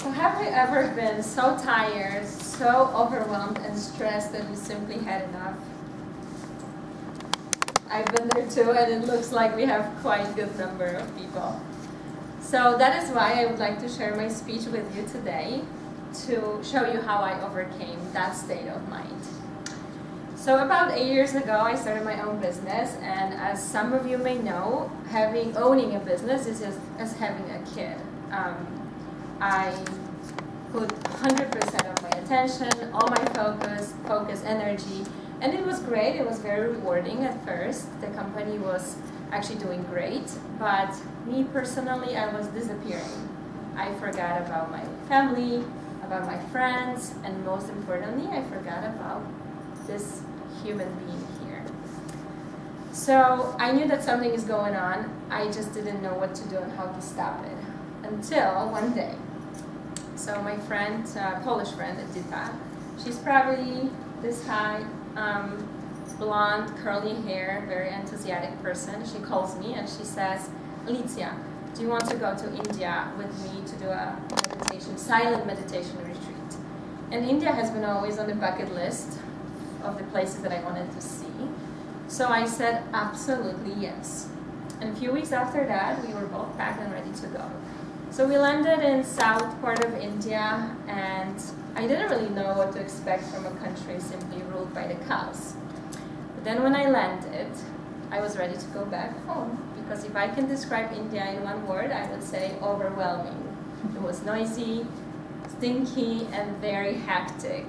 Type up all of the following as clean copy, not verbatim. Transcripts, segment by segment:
So have you ever been so tired, so overwhelmed and stressed that you simply had enough? I've been there too, and it looks like we have quite a good number of people. So that is why I would like to share my speech with you today to show you how I overcame that state of mind. So about 8 years ago, I started my own business, and as some of you may know, owning a business is just as having a kid. I put 100% of my attention, all my focus, energy, and it was great. It was very rewarding at first. The company was actually doing great, but me personally, I was disappearing. I forgot about my family, about my friends, and most importantly, I forgot about this human being here. So I knew that something is going on. I just didn't know what to do and how to stop it until one day. So my friend, Polish friend, Alicja, she's probably this high, blonde, curly hair, very enthusiastic person. She calls me and she says, Alicja, do you want to go to India with me to do a silent meditation retreat? And India has been always on the bucket list of the places that I wanted to see. So I said, absolutely yes. And a few weeks after that, we were both packed and ready to go. So we landed in south part of India, and I didn't really know what to expect from a country simply ruled by the cows. But then when I landed, I was ready to go back home, because if I can describe India in one word, I would say overwhelming. It was noisy, stinky, and very hectic.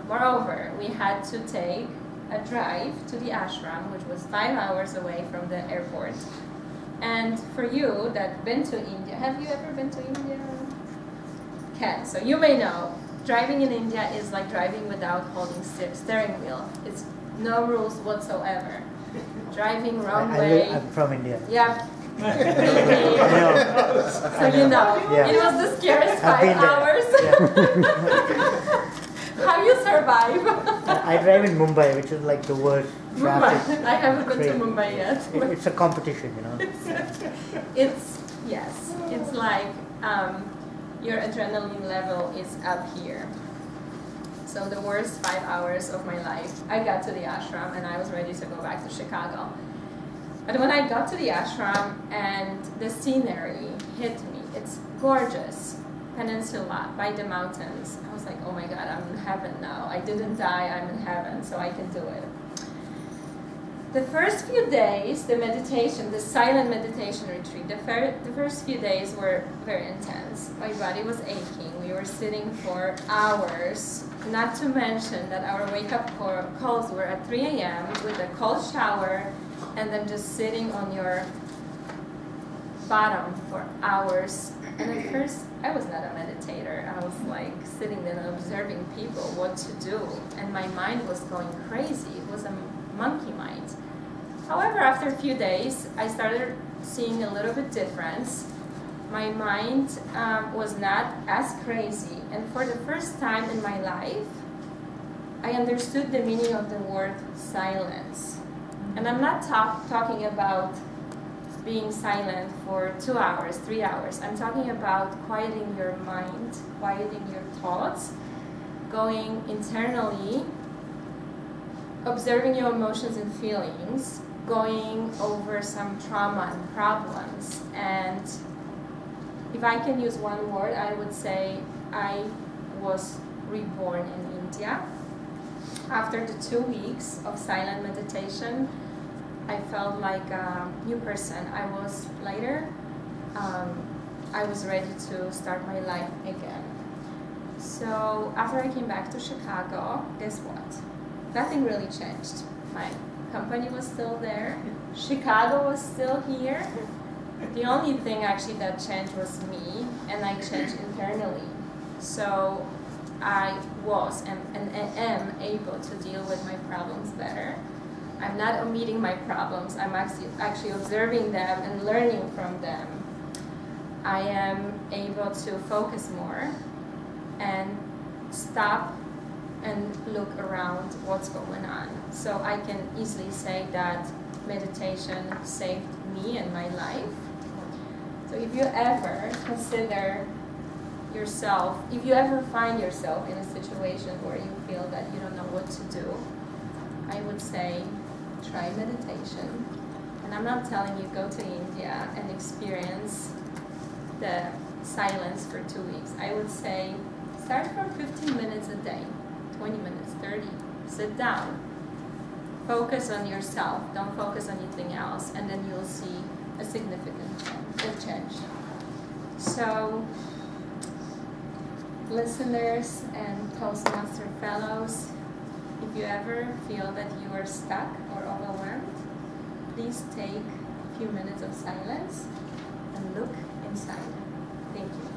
Moreover, we had to take a drive to the ashram, which was 5 hours away from the airport. And for you that been to India, have you ever been to India? Okay, so you may know, driving in India is like driving without holding steering wheel. It's no rules whatsoever. Driving wrong way. I'm from India. Yeah. So you know. Yeah. It was the scariest 5 hours. Yeah. How you survive? I drive in Mumbai, which is like the worst traffic. Mumbai. I haven't been to Mumbai yet. It's a competition, you know. It's like your adrenaline level is up here. So the worst 5 hours of my life, I got to the ashram and I was ready to go back to Chicago. But when I got to the ashram and the scenery hit me, it's gorgeous. Peninsula by the mountains. I was like, oh my God, I'm in heaven now. I didn't die, I'm in heaven, so I can do it. The first few days, the meditation, the silent meditation retreat, the first few days were very intense. My body was aching. We were sitting for hours, not to mention that our wake-up calls were at 3 a.m. with a cold shower and then just sitting on your bottom for hours. And at first, I was not a meditator. I was like sitting there and observing people, what to do. And my mind was going crazy. It was a monkey mind. However, after a few days, I started seeing a little bit difference. My mind was not as crazy. And for the first time in my life, I understood the meaning of the word silence. And I'm not talking about being silent for 2 hours, 3 hours. I'm talking about quieting your mind, quieting your thoughts, going internally, observing your emotions and feelings, going over some trauma and problems. And if I can use one word, I would say I was reborn in India. After the 2 weeks of silent meditation, I felt like a new person. I was lighter. I was ready to start my life again. So after I came back to Chicago, guess what? Nothing really changed. My company was still there. Chicago was still here. The only thing actually that changed was me, and I changed internally. So I was and am able to deal with my problems better. I'm not omitting my problems. I'm actually observing them and learning from them. I am able to focus more and stop and look around what's going on. So I can easily say that meditation saved me and my life. So if you ever consider yourself, if you ever find yourself in a situation where you feel that you don't know what to do, I would say try meditation. And I'm not telling you go to India and experience the silence for 2 weeks. I would say start from 15 minutes a day, 20 minutes, 30. Sit down. Focus on yourself. Don't focus on anything else. And then you'll see a significant change. So, listeners and Toastmaster fellows, if you ever feel that you are stuck or overwhelmed, please take a few minutes of silence and look inside. Thank you.